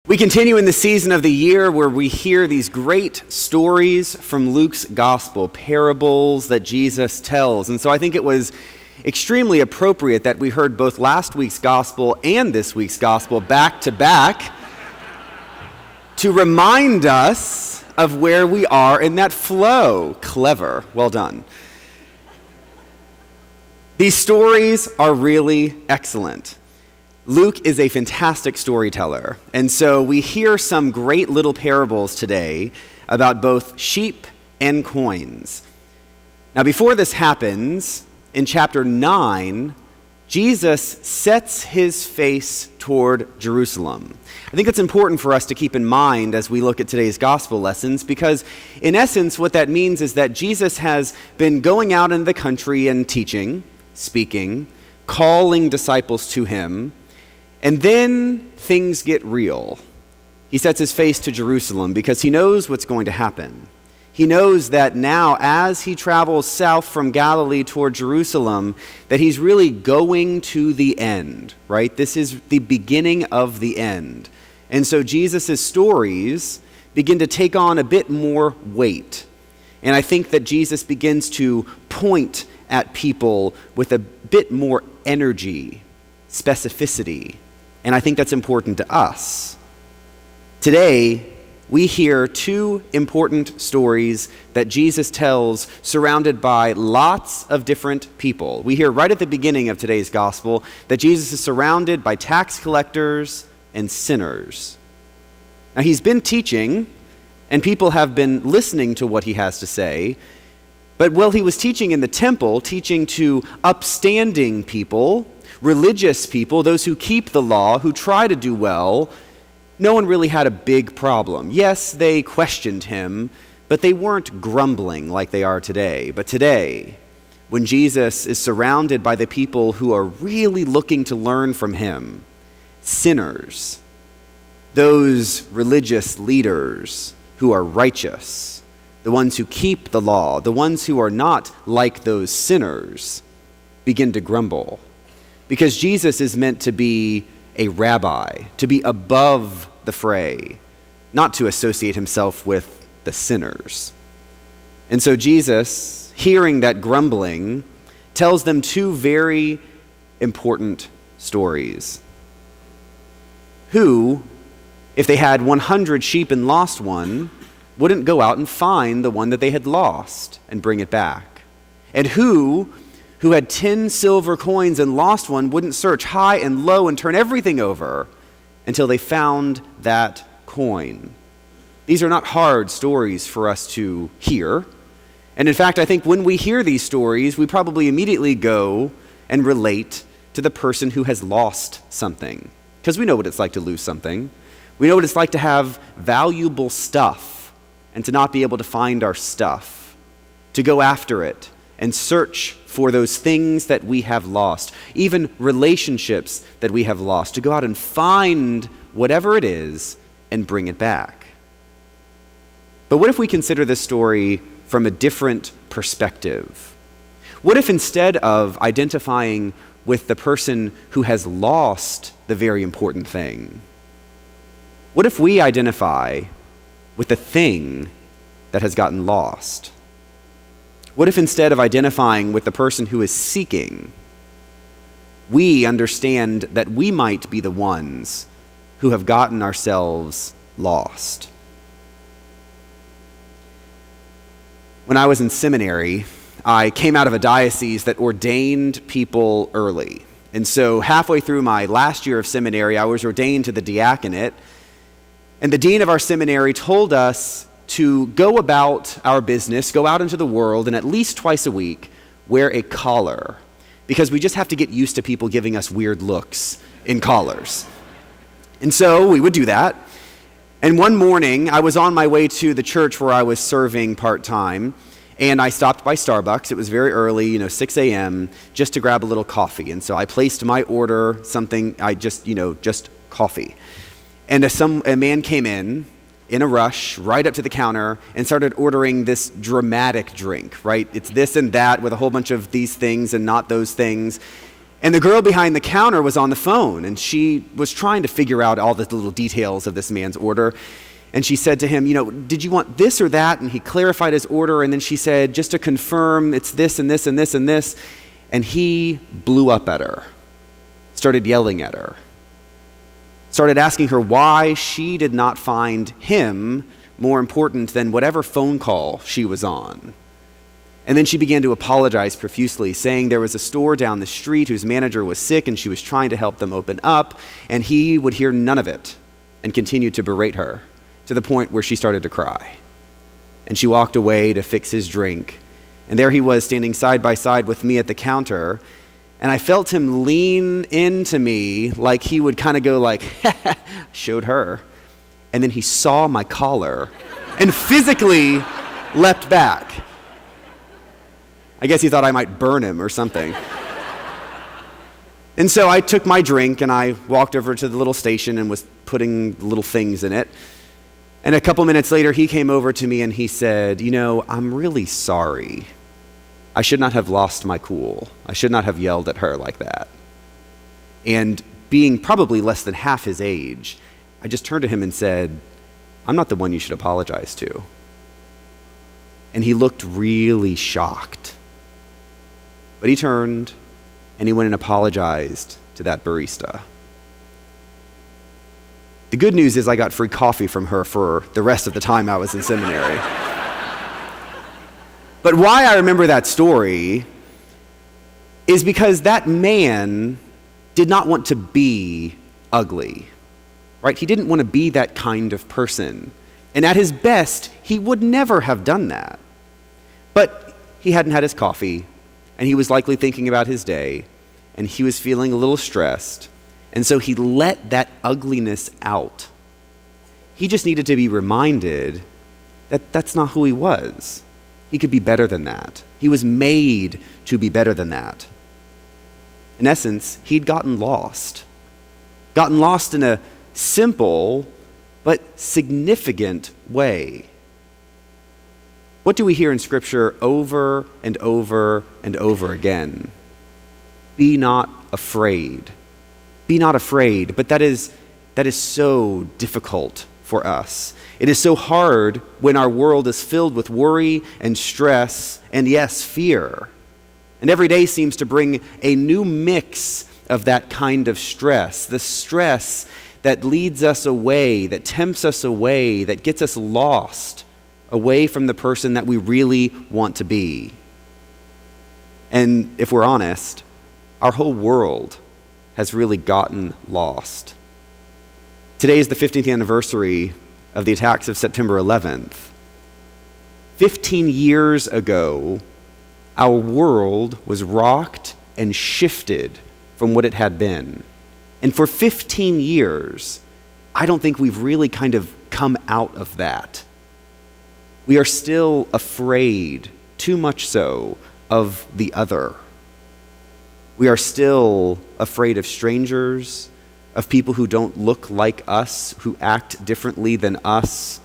We continue in the season of the year where we hear these great stories from Luke's gospel, parables that Jesus tells. And so I think it was extremely appropriate that we heard both last week's gospel and this week's gospel back to back to remind us of where we are in that flow. Clever. Well done. These stories are really excellent. Luke is a fantastic storyteller, and so we hear some great little parables today about both sheep and coins. Now, before this happens, in chapter 9, Jesus sets his face toward Jerusalem. I think it's important for us to keep in mind as we look at today's gospel lessons, because in essence, what that means is that Jesus has been going out into the country and teaching, speaking, calling disciples to him. And then things get real. He sets his face to Jerusalem because he knows what's going to happen. He knows that now, as he travels south from Galilee toward Jerusalem, that he's really going to the end, right? This is the beginning of the end. And so Jesus' stories begin to take on a bit more weight. And I think that Jesus begins to point at people with a bit more energy, specificity. And I think that's important to us. Today, we hear two important stories that Jesus tells surrounded by lots of different people. We hear right at the beginning of today's gospel that Jesus is surrounded by tax collectors and sinners. Now, he's been teaching, and people have been listening to what he has to say. But while he was teaching in the temple, teaching to upstanding people, religious people, those who keep the law, who try to do well, no one really had a big problem. Yes, they questioned him, but they weren't grumbling like they are today. But today, when Jesus is surrounded by the people who are really looking to learn from him, sinners, those religious leaders who are righteous, the ones who keep the law, the ones who are not like those sinners, begin to grumble. Because Jesus is meant to be a rabbi, to be above the fray, not to associate himself with the sinners. And so Jesus, hearing that grumbling, tells them two very important stories. Who, if they had 100 sheep and lost one, wouldn't go out and find the one that they had lost and bring it back? And who had 10 silver coins and lost one wouldn't search high and low and turn everything over until they found that coin? These are not hard stories for us to hear. And in fact, I think when we hear these stories, we probably immediately go and relate to the person who has lost something. Because we know what it's like to lose something. We know what it's like to have valuable stuff and to not be able to find our stuff, to go after it and search for those things that we have lost, even relationships that we have lost, to go out and find whatever it is and bring it back. But what if we consider this story from a different perspective? What if instead of identifying with the person who has lost the very important thing, what if we identify with the thing that has gotten lost? What if instead of identifying with the person who is seeking, we understand that we might be the ones who have gotten ourselves lost? When I was in seminary, I came out of a diocese that ordained people early. And so halfway through my last year of seminary, I was ordained to the diaconate. And the dean of our seminary told us to go about our business, go out into the world, and at least twice a week, wear a collar. Because we just have to get used to people giving us weird looks in collars. And so we would do that. And one morning, I was on my way to the church where I was serving part-time, and I stopped by Starbucks. It was very early, 6 a.m., just to grab a little coffee. And so I placed my order, just coffee. And a man came in a rush, right up to the counter, and started ordering this dramatic drink, right? It's this and that with a whole bunch of these things and not those things. And the girl behind the counter was on the phone, and she was trying to figure out all the little details of this man's order. And she said to him, did you want this or that? And he clarified his order, and then she said, just to confirm, it's this and this and this and this. And he blew up at her, started yelling at her, started asking her why she did not find him more important than whatever phone call she was on. And then she began to apologize profusely, saying there was a store down the street whose manager was sick and she was trying to help them open up, and he would hear none of it and continued to berate her to the point where she started to cry. And she walked away to fix his drink, and there he was standing side by side with me at the counter, and I felt him lean into me like he would kind of go like, showed her. And then he saw my collar and physically leapt back. I guess he thought I might burn him or something. And so I took my drink and I walked over to the little station and was putting little things in it. And a couple minutes later, he came over to me and he said, I'm really sorry. I should not have lost my cool. I should not have yelled at her like that. And being probably less than half his age, I just turned to him and said, I'm not the one you should apologize to. And he looked really shocked. But he turned and he went and apologized to that barista. The good news is I got free coffee from her for the rest of the time I was in seminary. But why I remember that story is because that man did not want to be ugly, right? He didn't want to be that kind of person. And at his best, he would never have done that. But he hadn't had his coffee, and he was likely thinking about his day, and he was feeling a little stressed, and so he let that ugliness out. He just needed to be reminded that that's not who he was. He could be better than that. He was made to be better than that. In essence, he'd gotten lost in a simple but significant way. What do we hear in Scripture over and over and over again? Be not afraid. Be not afraid. But that is so difficult for us. It is so hard when our world is filled with worry and stress and, yes, fear. And every day seems to bring a new mix of that kind of stress, the stress that leads us away, that tempts us away, that gets us lost away from the person that we really want to be. And if we're honest, our whole world has really gotten lost. Today is the 15th anniversary of the attacks of September 11th. 15 years ago, our world was rocked and shifted from what it had been. And for 15 years, I don't think we've really kind of come out of that. We are still afraid, too much so, of the other. We are still afraid of strangers, of people who don't look like us, who act differently than us,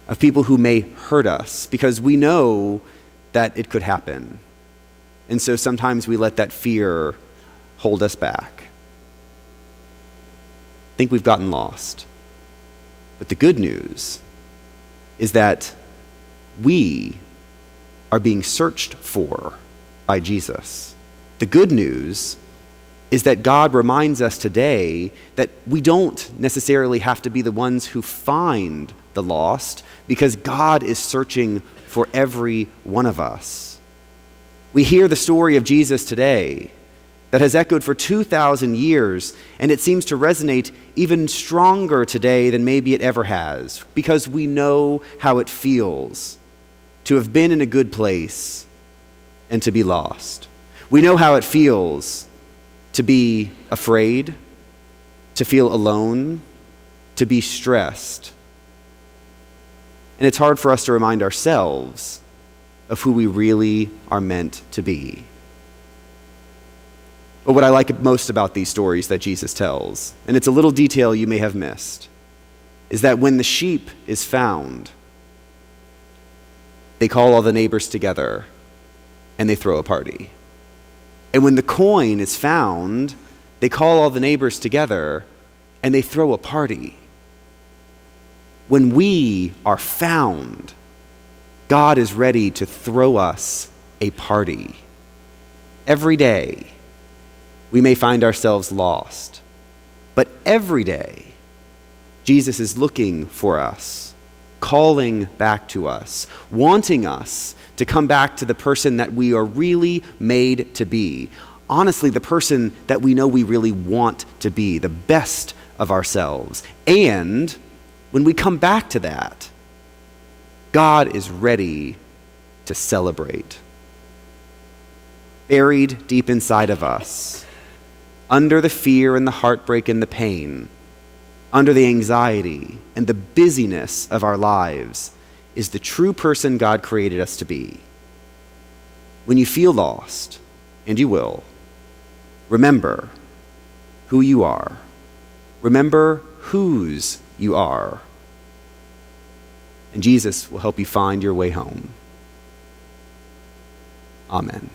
of people who may hurt us, because we know that it could happen. And so sometimes we let that fear hold us back. I think we've gotten lost. But the good news is that we are being searched for by Jesus. The good news is that God reminds us today that we don't necessarily have to be the ones who find the lost, because God is searching for every one of us. We hear the story of Jesus today that has echoed for 2,000 years, and it seems to resonate even stronger today than maybe it ever has, because we know how it feels to have been in a good place and to be lost. We know how it feels to be afraid, to feel alone, to be stressed. And it's hard for us to remind ourselves of who we really are meant to be. But what I like most about these stories that Jesus tells, and it's a little detail you may have missed, is that when the sheep is found, they call all the neighbors together and they throw a party. And when the coin is found, they call all the neighbors together and they throw a party. When we are found, God is ready to throw us a party. Every day, we may find ourselves lost, but every day, Jesus is looking for us, calling back to us, wanting us to come back to the person that we are really made to be. Honestly, the person that we know we really want to be, the best of ourselves. And when we come back to that, God is ready to celebrate. Buried deep inside of us, under the fear and the heartbreak and the pain, under the anxiety and the busyness of our lives, is the true person God created us to be. When you feel lost, and you will, remember who you are. Remember whose you are. And Jesus will help you find your way home. Amen.